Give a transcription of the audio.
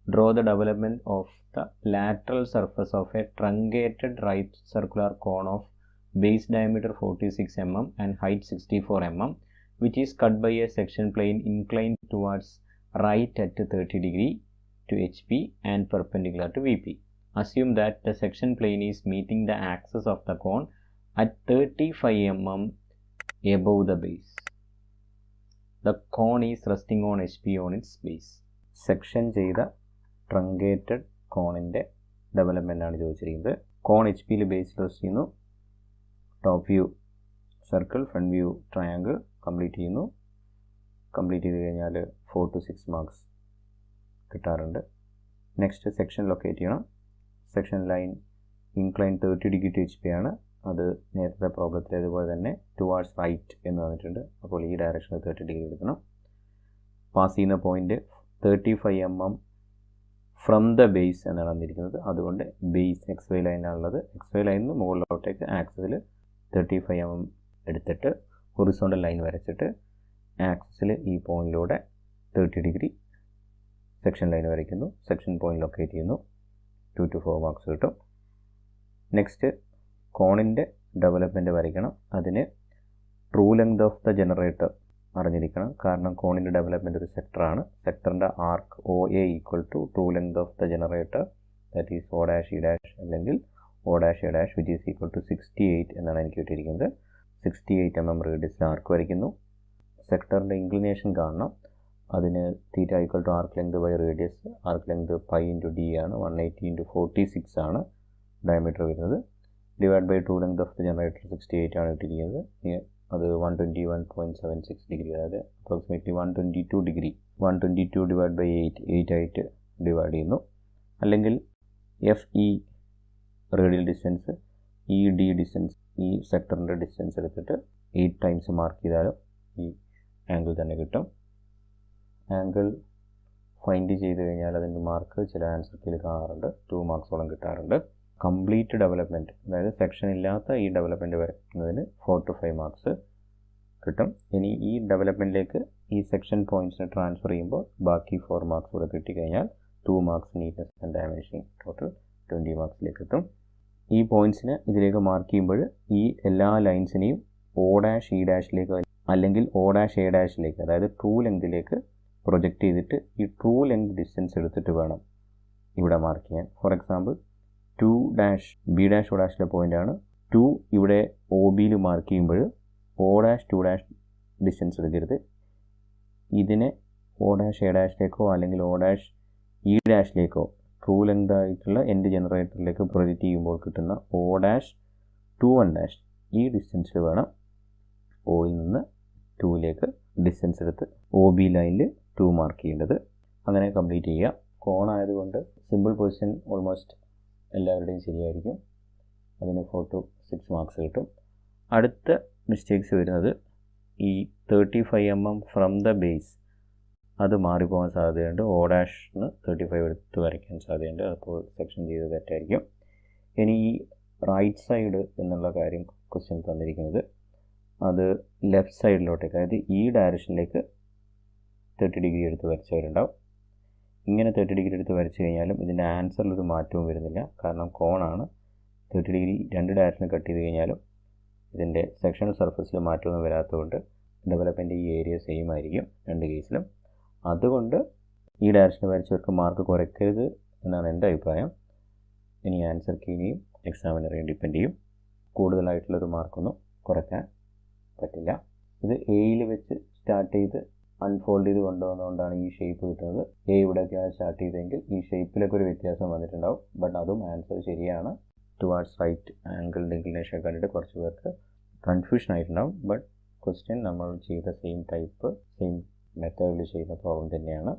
Draw the development of the lateral surface of a truncated right circular cone of base diameter 46 mm and height 64 mm, which is cut by a section plane inclined towards right at 30 degree to HP and perpendicular to VP. Assume that the section plane is meeting the axis of the cone at 35 mm above the base. The cone is resting on HP on its base. Section ചെയ്ത truncated കോണിൻ്റെ ഡെവലപ്മെൻ്റാണ് ചോദിച്ചിരിക്കുന്നത്. Cone HP ബേസിൽ rest ചെയ്യുന്നു. Top view circle, front view triangle complete ചെയ്യുന്നു. Complete ചെയ്ത് കഴിഞ്ഞാൽ 4 to 6 marks കിട്ടാറുണ്ട്. നെക്സ്റ്റ് സെക്ഷൻ ലൊക്കേറ്റ് ചെയ്യണം. Section line incline 30 degree to HP ആണ്. അത് നേരത്തെ പ്രോബ്ലത്തിൽ അതുപോലെ തന്നെ ടുവാർഡ്സ് റൈറ്റ് എന്ന് വന്നിട്ടുണ്ട്. അപ്പോൾ ഈ ഡയറക്ഷനിൽ 30 degree എടുക്കണം. പാസ് ചെയ്യുന്ന point 35 mm from the base എന്നാണ് വന്നിരിക്കുന്നത്. അതുകൊണ്ട് ബേസ് XY ലൈനാണുള്ളത്. XY ലൈനിൽ നിന്ന് മുകളിലോട്ടേക്ക് ആക്സിസിൽ 35 mm എടുത്തിട്ട് ഹൊറിസോണ്ടൽ ലൈൻ വരച്ചിട്ട് ആക്സിസിൽ ഈ പോയിന്റിലൂടെ 30 degree സെക്ഷൻ ലൈൻ വരയ്ക്കുന്നു. സെക്ഷൻ പോയിന്റ് ലൊക്കേറ്റ് ചെയ്യുന്നു. 2 to 4 മാർക്സ് കിട്ടും. നെക്സ്റ്റ് കോണിൻ്റെ ഡെവലപ്മെൻറ്റ് വരയ്ക്കണം. അതിന് true length of the generator അറിഞ്ഞിരിക്കണം. കാരണം കോണിൻ്റെ ഡെവലപ്മെൻറ്റ് ഒരു സെക്ടറാണ്. സെക്ടറിൻ്റെ arc OA equal to true length of the generator, that is O', E' അല്ലെങ്കിൽ O', A' which is equal to 68 എന്നാണ് എനിക്ക് കിട്ടിയിരിക്കുന്നത്. 68 mm റേഡിയസിൽ ആർക്ക് വരയ്ക്കുന്നു. സെക്ടറിൻ്റെ ഇൻക്ലിനേഷൻ കാണണം. അതിന് theta equal to arc length by radius. Arc length π × d ആണ്. 180 × 46 ആണ് diameter വരുന്നത്. Divide by true length of the generator 68 ആണ് കിട്ടിയിരിക്കുന്നത്. അത് 121.76 ഡിഗ്രി, അതായത് അപ്രോക്സിമേറ്റ്ലി 122 ഡിഗ്രി. 122 ഡിവൈഡ് ബൈ 8 ആയിട്ട് ഡിവൈഡ് ചെയ്യുന്നു. അല്ലെങ്കിൽ FE radial distance, ED distance, ഈ സെക്ടറിൻ്റെ ഡിസ്റ്റൻസ് എടുത്തിട്ട് 8 ടൈംസ് മാർക്ക് ചെയ്താലും ഈ ആംഗിൾ തന്നെ കിട്ടും. ആംഗിൾ ഫൈൻഡ് ചെയ്ത് കഴിഞ്ഞാൽ അതിൻ്റെ മാർക്ക് ചില ആൻസർ കീഴിൽ കാണാറുണ്ട്. 2 മാർക്സോളം കിട്ടാറുണ്ട്. കംപ്ലീറ്റ് ഡെവലപ്മെൻറ്റ്, അതായത് സെക്ഷൻ ഇല്ലാത്ത ഈ ഡെവലപ്മെൻറ്റ് വരുന്നതിന് 4 to 5 മാർക്സ് കിട്ടും. ഇനി ഈ ഡെവലപ്മെൻറ്റിലേക്ക് ഈ സെക്ഷൻ പോയിൻറ്റ്സിനെ ട്രാൻസ്ഫർ ചെയ്യുമ്പോൾ ബാക്കി 4 മാർക്സ് കൂടെ കിട്ടിക്കഴിഞ്ഞാൽ 2 marks neatness and dimensioning, total 20 മാർക്സിലേക്ക് എത്തും. ഈ പോയിൻറ്റ്സിനെ ഇതിലേക്ക് മാർക്ക് ചെയ്യുമ്പോൾ ഈ എല്ലാ ലൈൻസിനെയും O', E' അല്ലെങ്കിൽ O', A' അതായത് ട്രൂ ലെങ്തിലേക്ക് പ്രൊജക്റ്റ് ചെയ്തിട്ട് ഈ ട്രൂ ലെങ്ത് ഡിസ്റ്റൻസ് എടുത്തിട്ട് വേണം ഇവിടെ മാർക്ക് ചെയ്യാൻ. ഫോർ എക്സാമ്പിൾ 2' B', O' പോയിൻ്റാണ്. 2 ഇവിടെ OBയിൽ മാർക്ക് ചെയ്യുമ്പോൾ O', 2' ഡിസ്റ്റൻസ് എടുക്കരുത്. ഇതിനെ O', A' അല്ലെങ്കിൽ O', E' ട്രൂ ലെങ്ത് ആയിട്ടുള്ള എൻഡ് ജനറേറ്ററിലേക്ക് പ്രൊജക്റ്റ് ചെയ്യുമ്പോൾ കിട്ടുന്ന O', 2', ഈ ഡിസ്റ്റൻസിൽ വേണം Oയിൽ നിന്ന് 2ലേക്ക് ഡിസ്റ്റൻസ് എടുത്ത് OB ലൈനിൽ 2 മാർക്ക് ചെയ്യേണ്ടത്. അങ്ങനെ കംപ്ലീറ്റ് ചെയ്യുക. കോണായതുകൊണ്ട് സിമ്പിൾ പൊസിഷൻ ഓൾമോസ്റ്റ് എല്ലാവരുടെയും ശരിയായിരിക്കും. അതിന് 4 to 6 മാർക്സ് കിട്ടും. അടുത്ത മിസ്റ്റേക്സ് വരുന്നത് ഈ 35 mm ഫ്രം ദ ബേസ്, അത് മാറിപ്പോകാൻ സാധ്യതയുണ്ട്. O'-ന് 35 എടുത്ത് വരയ്ക്കാൻ സാധ്യതയുണ്ട്. അപ്പോൾ സെക്ഷൻ ചെയ്ത് തെറ്റായിരിക്കും. ഇനി ഈ റൈറ്റ് സൈഡ് എന്നുള്ള കാര്യം ക്വസ്റ്റ്യൻ തന്നിരിക്കുന്നത്, അത് ലെഫ്റ്റ് സൈഡിലോട്ടേക്ക്, അതായത് ഈ ഡയറക്ഷനിലേക്ക് 30 degree എടുത്ത് വരച്ചവരുണ്ടാവും. ഇങ്ങനെ 30 degree എടുത്ത് വരച്ച് കഴിഞ്ഞാലും ഇതിൻ്റെ ആൻസറിലൊരു മാറ്റവും വരുന്നില്ല. കാരണം കോണാണ്. 30 degree രണ്ട് ഡയറക്ഷനിൽ കട്ട് ചെയ്ത് കഴിഞ്ഞാലും ഇതിൻ്റെ സെക്ഷണൽ സർഫസിൽ മാറ്റമൊന്നും വരാത്തതുകൊണ്ട് ഡെവലപ്മെൻറ്റ് ഈ ഏരിയ സെയിം ആയിരിക്കും രണ്ട് കേസിലും. അതുകൊണ്ട് ഈ ഡയറക്ഷനിൽ വരച്ചവർക്ക് മാർക്ക് കുറയ്ക്കരുത് എന്നാണ് എൻ്റെ അഭിപ്രായം. ഇനി ആൻസർ കീനെയും എക്സാമിനറെയും ഡിപ്പെൻഡ് ചെയ്യും. കൂടുതലായിട്ടുള്ളൊരു മാർക്കൊന്നും കുറയ്ക്കാൻ പറ്റില്ല. ഇത് എയിൽ വെച്ച് സ്റ്റാർട്ട് ചെയ്ത് അൺഫോൾഡ് ചെയ്ത് കൊണ്ടുവന്നുകൊണ്ടാണ് ഈ ഷേപ്പ് കിട്ടുന്നത്. ഇവിടെയൊക്കെയാണ് സ്റ്റാർട്ട് ചെയ്തതെങ്കിൽ ഈ ഷേപ്പിലൊക്കെ ഒരു വ്യത്യാസം വന്നിട്ടുണ്ടാവും. ബട്ട് അതും ആൻസർ ശരിയാണ്. ടുവാർഡ്സ് റൈറ്റ് ആംഗിളിൻ്റെ ഇൻക്ലിനേഷൻ കണ്ടിട്ട് കുറച്ച് പേർക്ക് കൺഫ്യൂഷൻ ആയിട്ടുണ്ടാവും. ബട്ട് ക്വസ്റ്റ്യൻ നമ്മൾ ചെയ്ത സെയിം ടൈപ്പ്, സെയിം മെത്തേഡിൽ ചെയ്യുന്ന പ്രോബ്ലം തന്നെയാണ്.